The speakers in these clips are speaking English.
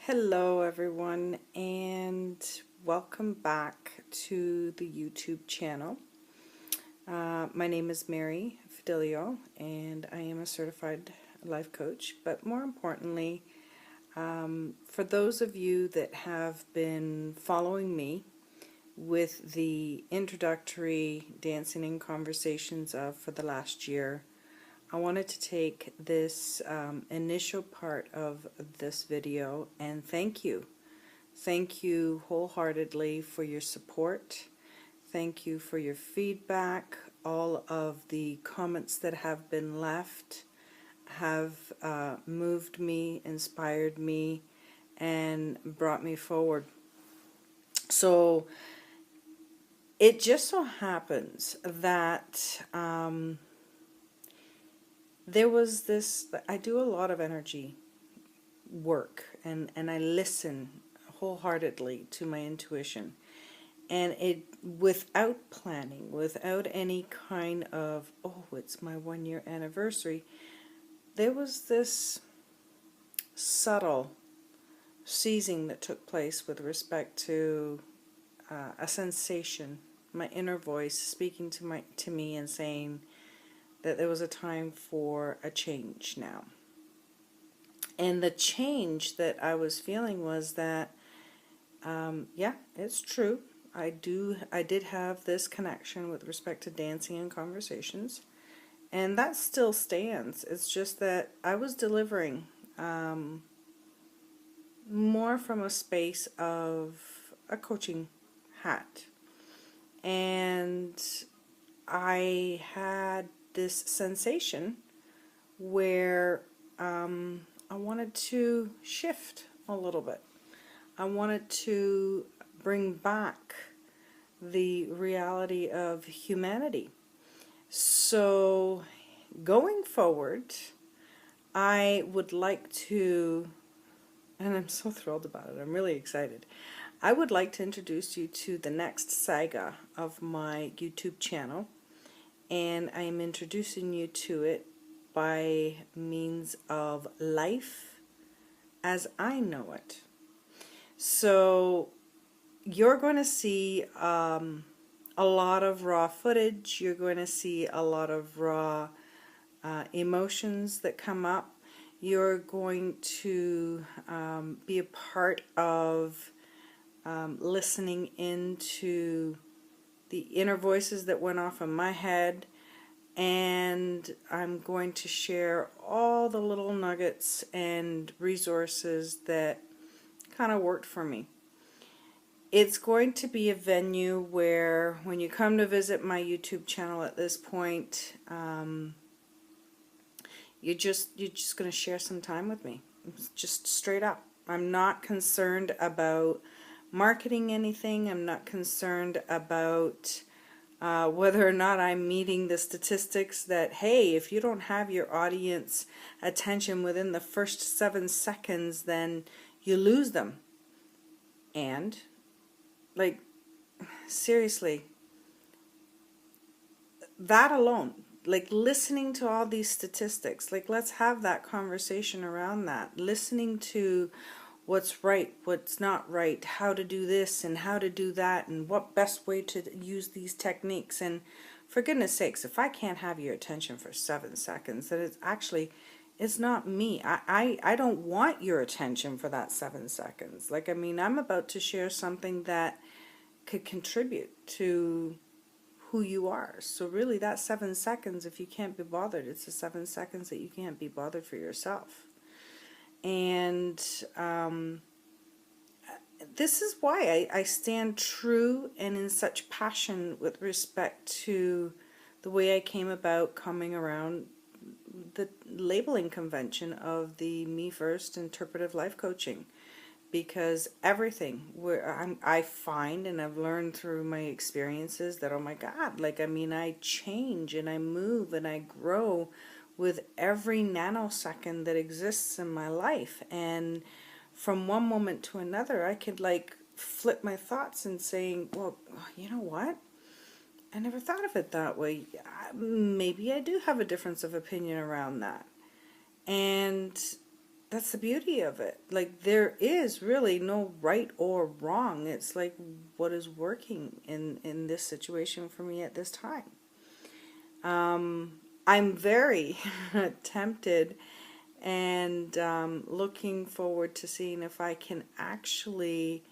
Hello everyone, and welcome back to the YouTube channel. My name is Mary Fidelio and I am a certified life coach, but more importantly, for those of you that have been following me with the introductory dancing and conversations for the last year, I wanted to take this initial part of this video and thank you. Thank you wholeheartedly for your support. Thank you for your feedback. All of the comments that have been left have moved me, inspired me, and brought me forward. So it just so happens that there was this, I do a lot of energy work and I listen wholeheartedly to my intuition. And it, without planning, without any kind of, oh, it's my 1 year anniversary, there was this subtle seizing that took place with respect to a sensation, my inner voice speaking to me and saying that there was a time for a change now. And the change that I was feeling was that, yeah, it's true. I did have this connection with respect to dancing and conversations, and that still stands. It's just that I was delivering more from a space of a coaching hat, and I had this sensation where I wanted to shift a little bit. I wanted to bring back the reality of humanity. So going forward, I would like to, and I'm so thrilled about it, I'm really excited. I would like to introduce you to the next saga of my YouTube channel, and I am introducing you to it by means of life as I know it. So you're going to see a lot of raw footage. You're going to see a lot of raw emotions that come up. You're going to be a part of listening into the inner voices that went off in my head, and I'm going to share all the little nuggets and resources that kind of worked for me. It's going to be a venue where when you come to visit my YouTube channel at this point, you're just going to share some time with me. Just straight up. I'm not concerned about marketing anything. I'm not concerned about whether or not I'm meeting the statistics that, hey, if you don't have your audience attention within the first 7 seconds, then you lose them. And, like, seriously, that alone, like listening to all these statistics, like let's have that conversation around that. Listening to what's right, what's not right, how to do this and how to do that, and what best way to use these techniques. And for goodness sakes, if I can't have your attention for 7 seconds, then it's not me. I don't want your attention for that 7 seconds. Like, I mean, I'm about to share something that could contribute to who you are. So really that 7 seconds, if you can't be bothered, it's the 7 seconds that you can't be bothered for yourself. And this is why I stand true and in such passion with respect to the way I came about coming around the labeling convention of the MeFirst Interpretative Life Coaching. Because everything where I find, and I've learned through my experiences that, oh my God, like, I mean, I change and I move and I grow with every nanosecond that exists in my life. And from one moment to another, I could like flip my thoughts and saying, well, you know what? I never thought of it that way. Maybe I do have a difference of opinion around that. And that's the beauty of it. Like, there is really no right or wrong. It's like, what is working in this situation for me at this time. I'm very tempted and looking forward to seeing if I can actually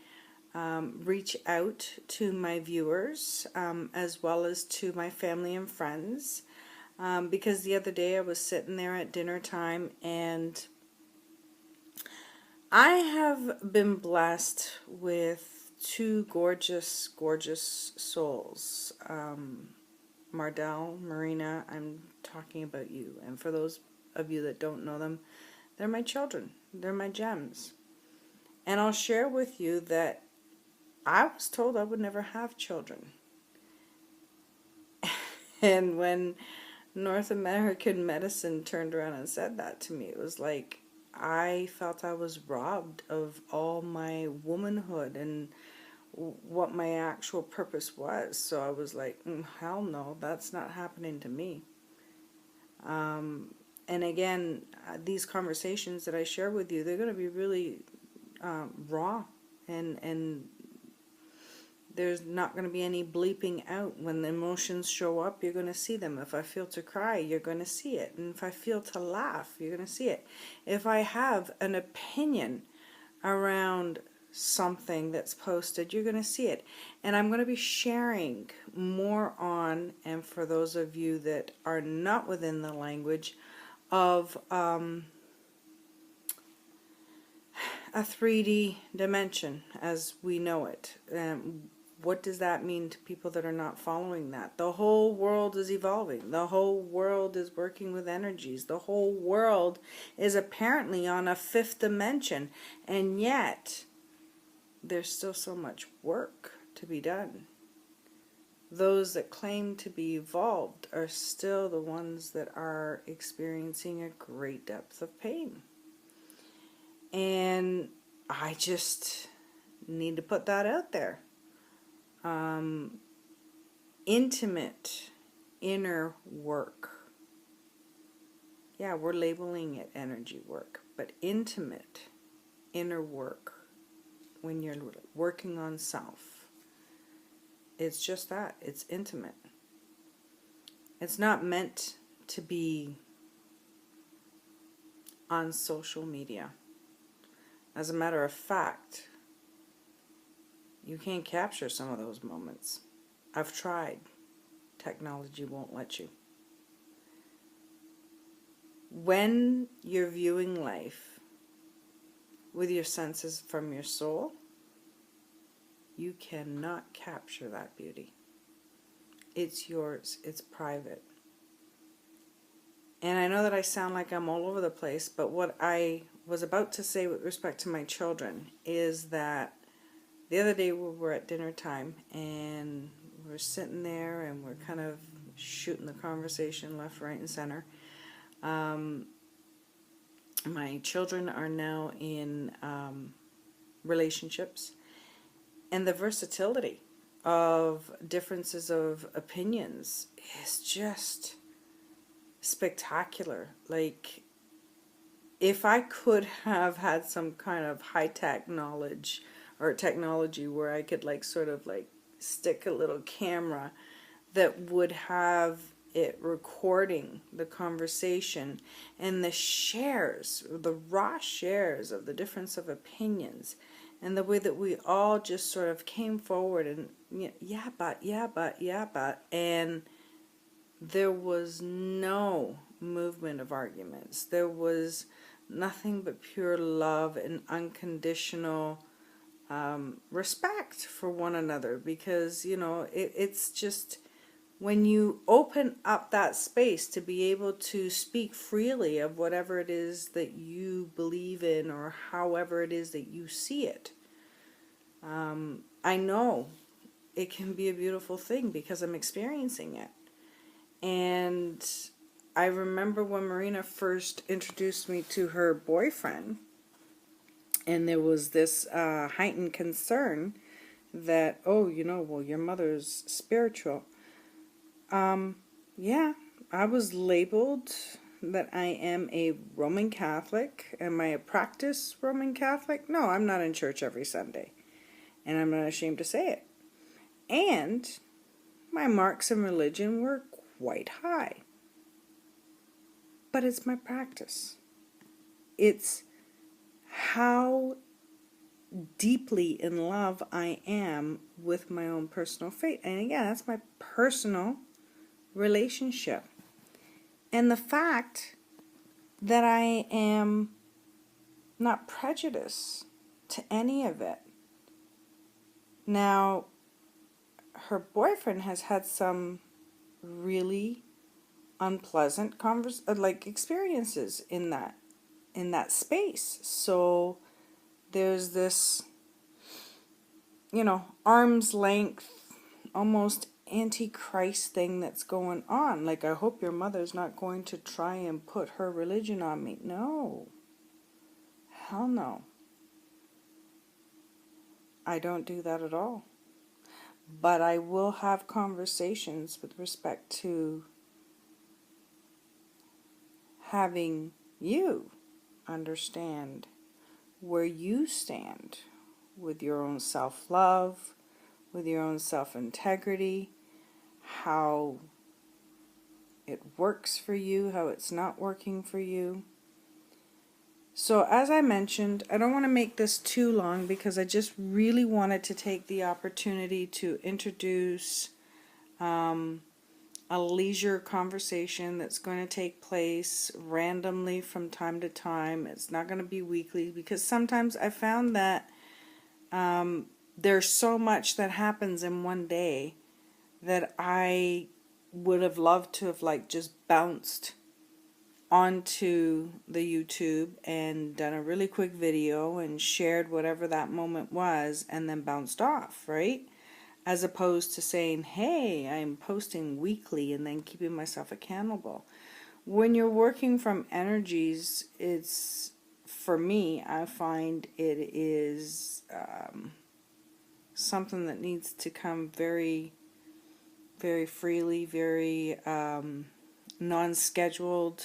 reach out to my viewers, as well as to my family and friends, because the other day I was sitting there at dinner time, and I have been blessed with two gorgeous, gorgeous souls. Mardell, Marina, I'm talking about you. And for those of you that don't know them, they're my children. They're my gems. And I'll share with you that I was told I would never have children. And when North American medicine turned around and said that to me, it was like I felt I was robbed of all my womanhood and what my actual purpose was. So I was like, hell no, that's not happening to me. And again, these conversations that I share with you, they're going to be really raw, and there's not going to be any bleeping out. When the emotions show up, you're going to see them. If I feel to cry, you're going to see it. And if I feel to laugh, you're going to see it. If I have an opinion around something that's posted, you're going to see it. And I'm going to be sharing more on, and for those of you that are not within the language of a 3D dimension as we know it. What does that mean to people that are not following that? The whole world is evolving. The whole world is working with energies. The whole world is apparently on a 5th dimension, and yet there's still so much work to be done. Those that claim to be evolved are still the ones that are experiencing a great depth of pain. And I just need to put that out there. Intimate inner work. Yeah, we're labeling it energy work, but intimate inner work, when you're working on self, it's just that. It's intimate. It's not meant to be on social media. As a matter of fact, you can't capture some of those moments. I've tried. Technology won't let you. When you're viewing life with your senses from your soul, you cannot capture that beauty. It's yours. It's private. And I know that I sound like I'm all over the place, but what I was about to say with respect to my children is that the other day we were at dinner time, and we're sitting there and we're kind of shooting the conversation left, right, and center. My children are now in relationships, and the versatility of differences of opinions is just spectacular. Like, if I could have had some kind of high-tech knowledge or technology where I could sort of stick a little camera that would have it recording the conversation and the shares, the raw shares of the difference of opinions, and the way that we all just sort of came forward and yeah, but, and there was no movement of arguments. There was nothing but pure love and unconditional respect for one another, because it's just, when you open up that space to be able to speak freely of whatever it is that you believe in, or however it is that you see it, I know it can be a beautiful thing because I'm experiencing it. And I remember when Marina first introduced me to her boyfriend, and there was this heightened concern that, well, your mother's spiritual. Yeah, I was labeled that I am a Roman Catholic. Am I a practice Roman Catholic? No, I'm not in church every Sunday. And I'm not ashamed to say it. And my marks in religion were quite high. But it's my practice. It's how deeply in love I am with my own personal faith. And again, that's my personal relationship. And the fact that I am not prejudiced to any of it. Now, her boyfriend has had some really unpleasant experiences in that space. So there's this, arm's length, almost antichrist thing that's going on. Like, I hope your mother's not going to try and put her religion on me. No. Hell no. I don't do that at all. But I will have conversations with respect to having you understand where you stand with your own self-love, with your own self-integrity, how it works for you, how it's not working for you. So as I mentioned, I don't want to make this too long because I just really wanted to take the opportunity to introduce a leisure conversation that's going to take place randomly from time to time. It's not going to be weekly because sometimes I found that there's so much that happens in one day that I would have loved to have just bounced onto the YouTube and done a really quick video and shared whatever that moment was and then bounced off, right? As opposed to saying, hey, I'm posting weekly and then keeping myself accountable. When you're working from energies, it's, for me, I find it is something that needs to come very, very freely, very non-scheduled,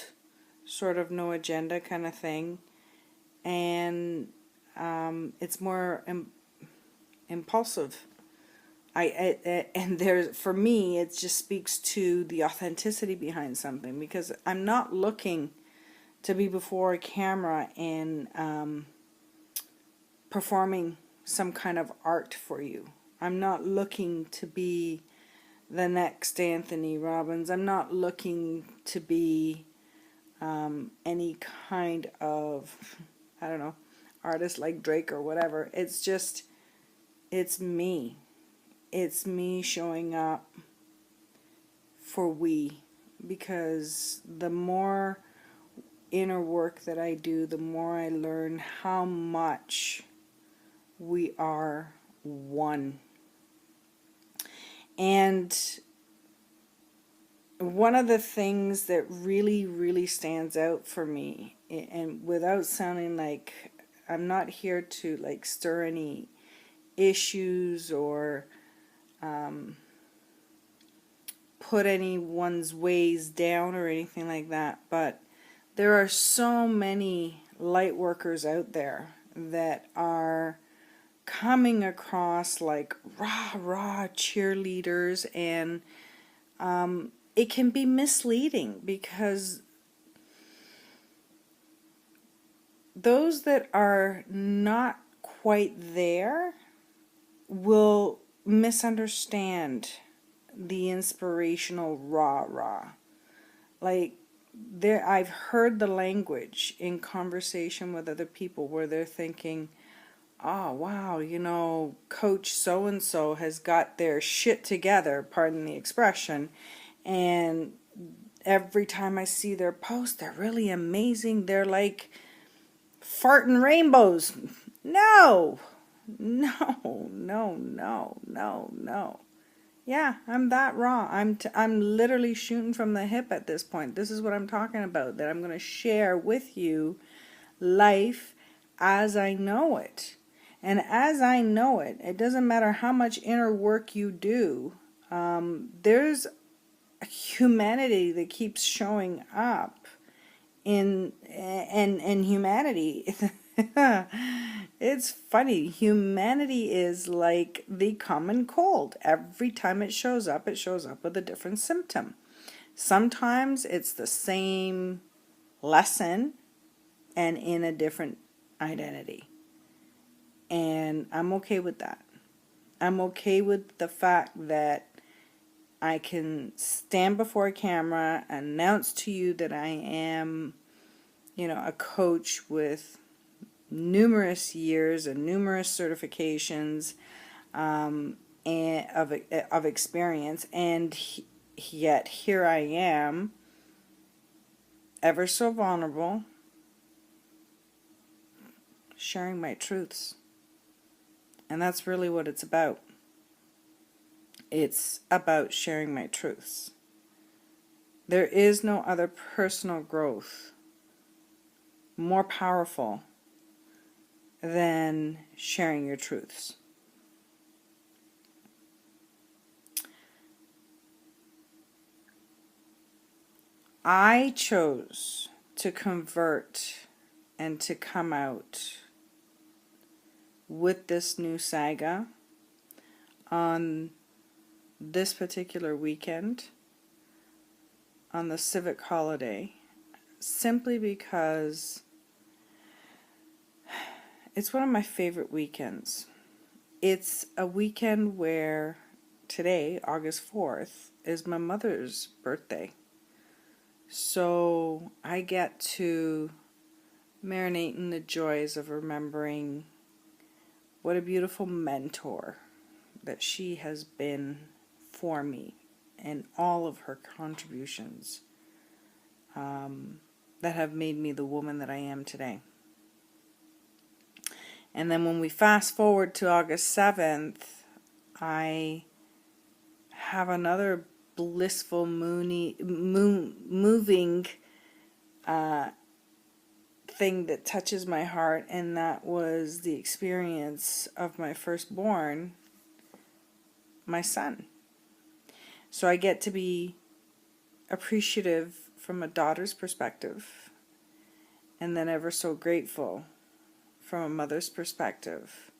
sort of no agenda kind of thing. And it's more impulsive. And there's, for me, it just speaks to the authenticity behind something, because I'm not looking to be before a camera and performing some kind of art for you. I'm not looking to be the next Anthony Robbins. I'm not looking to be any kind of, I don't know, artist like Drake or whatever. It's just, it's me. It's me showing up for we, because the more inner work that I do, the more I learn how much we are one. And one of the things that really, really stands out for me, and without sounding like, I'm not here to stir any issues or put anyone's ways down or anything like that, but there are so many light workers out there that are coming across like rah cheerleaders, and it can be misleading, because those that are not quite there will misunderstand the inspirational rah. I've heard the language in conversation with other people where they're thinking, oh wow, Coach so-and-so has got their shit together, pardon the expression, and every time I see their posts, they're really amazing, they're like farting rainbows. No. Yeah, I'm that raw. I'm literally shooting from the hip at this point. This is what I'm talking about, that I'm going to share with you life as I know it. And as I know it, it doesn't matter how much inner work you do, there's a humanity that keeps showing up and humanity. It's funny. Humanity is like the common cold. Every time it shows up with a different symptom. Sometimes it's the same lesson and in a different identity. And I'm okay with that. I'm okay with the fact that I can stand before a camera, announce to you that I am, a coach with numerous years and numerous certifications and of experience, and yet here I am, ever so vulnerable, sharing my truths. And that's really what it's about. It's about sharing my truths. There is no other personal growth more powerful than sharing your truths. I chose to convert and to come out with this new saga on this particular weekend, on the civic holiday, simply because it's one of my favorite weekends. It's a weekend where today, August 4th, is my mother's birthday. So I get to marinate in the joys of remembering what a beautiful mentor that she has been for me and all of her contributions that have made me the woman that I am today. And then when we fast forward to August 7th, I have another blissful, moving thing that touches my heart, and that was the experience of my firstborn, my son. So I get to be appreciative from a daughter's perspective, and then ever so grateful from a mother's perspective.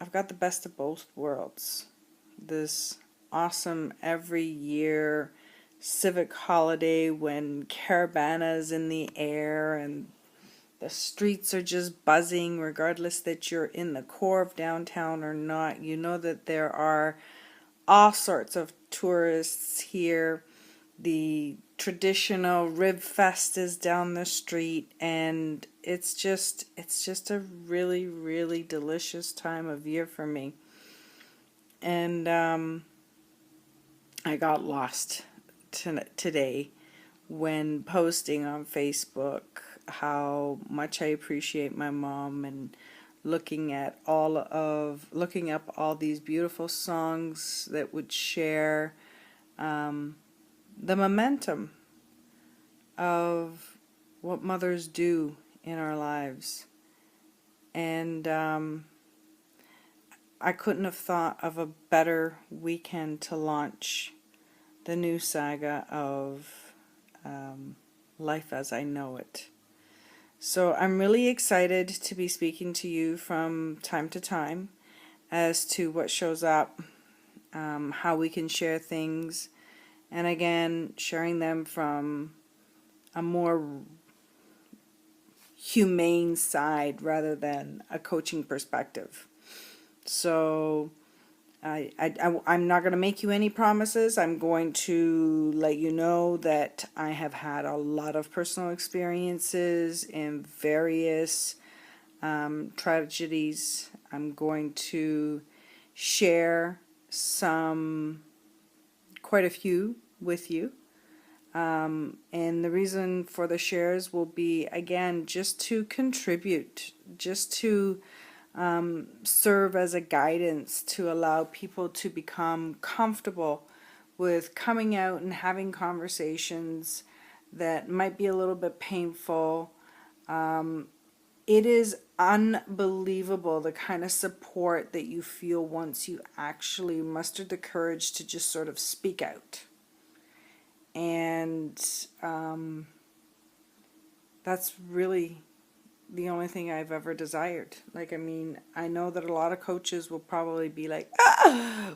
I've got the best of both worlds. This awesome every year civic holiday when caravana's in the air and the streets are just buzzing, regardless that you're in the core of downtown or not. You know that there are all sorts of tourists here. The traditional Rib Fest is down the street, and it's just a really, really delicious time of year for me. And I got lost today when posting on Facebook how much I appreciate my mom, and looking up all these beautiful songs that would share the momentum of what mothers do in our lives. And I couldn't have thought of a better weekend to launch the new saga of Life as I Know It. So I'm really excited to be speaking to you from time to time as to what shows up, how we can share things, and again, sharing them from a more humane side rather than a coaching perspective. So I'm not going to make you any promises. I'm going to let you know that I have had a lot of personal experiences in various tragedies. I'm going to share quite a few with you. And the reason for the shares will be, again, just to contribute, just to serve as a guidance to allow people to become comfortable with coming out and having conversations that might be a little bit painful. It is unbelievable the kind of support that you feel once you actually muster the courage to just sort of speak out. And that's really the only thing I've ever desired. Like, I mean, I know that a lot of coaches will probably be like,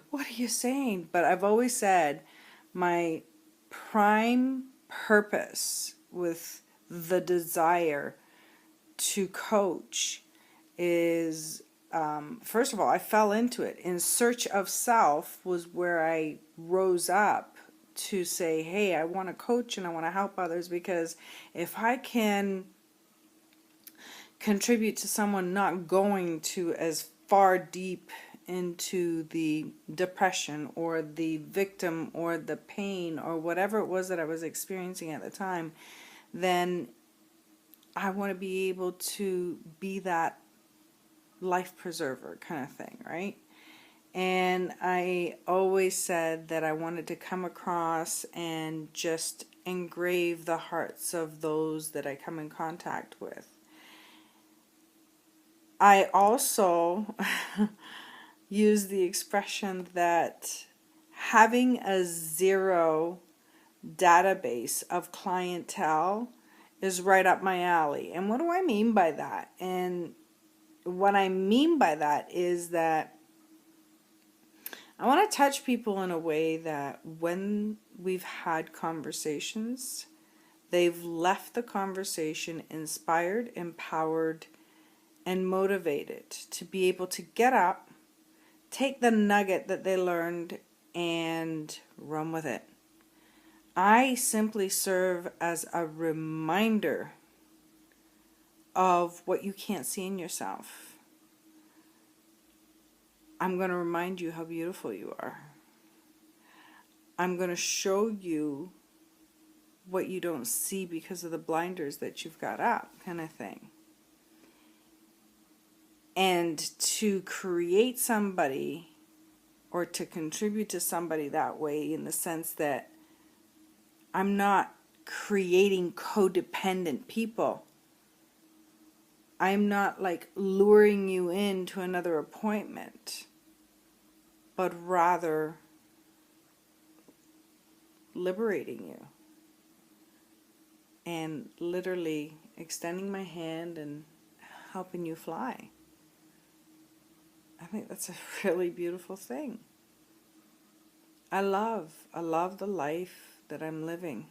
what are you saying? But I've always said my prime purpose with the desire to coach is, first of all, I fell into it. In Search of Self was where I rose up to say, hey, I want to coach and I want to help others, because if I can contribute to someone not going to as far deep into the depression or the victim or the pain or whatever it was that I was experiencing at the time, then I want to be able to be that life preserver kind of thing, right? And I always said that I wanted to come across and just engrave the hearts of those that I come in contact with. I also use the expression that having a zero database of clientele is right up my alley. And what do I mean by that? And what I mean by that is that I want to touch people in a way that when we've had conversations, they've left the conversation inspired, empowered, and motivated to be able to get up, take the nugget that they learned, and run with it. I simply serve as a reminder of what you can't see in yourself. I'm going to remind you how beautiful you are. I'm going to show you what you don't see because of the blinders that you've got up, kind of thing. And to create somebody or to contribute to somebody that way, in the sense that I'm not creating codependent people. I'm not like luring you into another appointment, but rather liberating you and literally extending my hand and helping you fly. I think that's a really beautiful thing. I love the life that I'm living,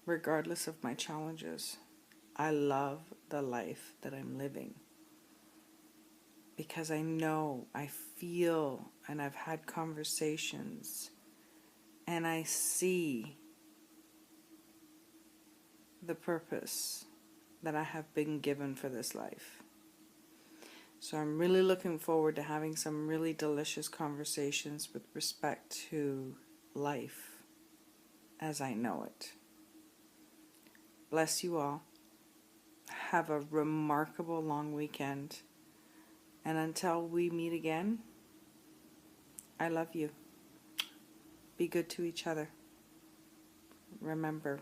regardless of my challenges. I love the life that I'm living because I know, I feel, and I've had conversations, and I see the purpose that I have been given for this life. So I'm really looking forward to having some really delicious conversations with respect to life as I know it. Bless you all. Have a remarkable long weekend. And until we meet again, I love you. Be good to each other. Remember,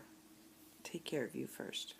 take care of you first.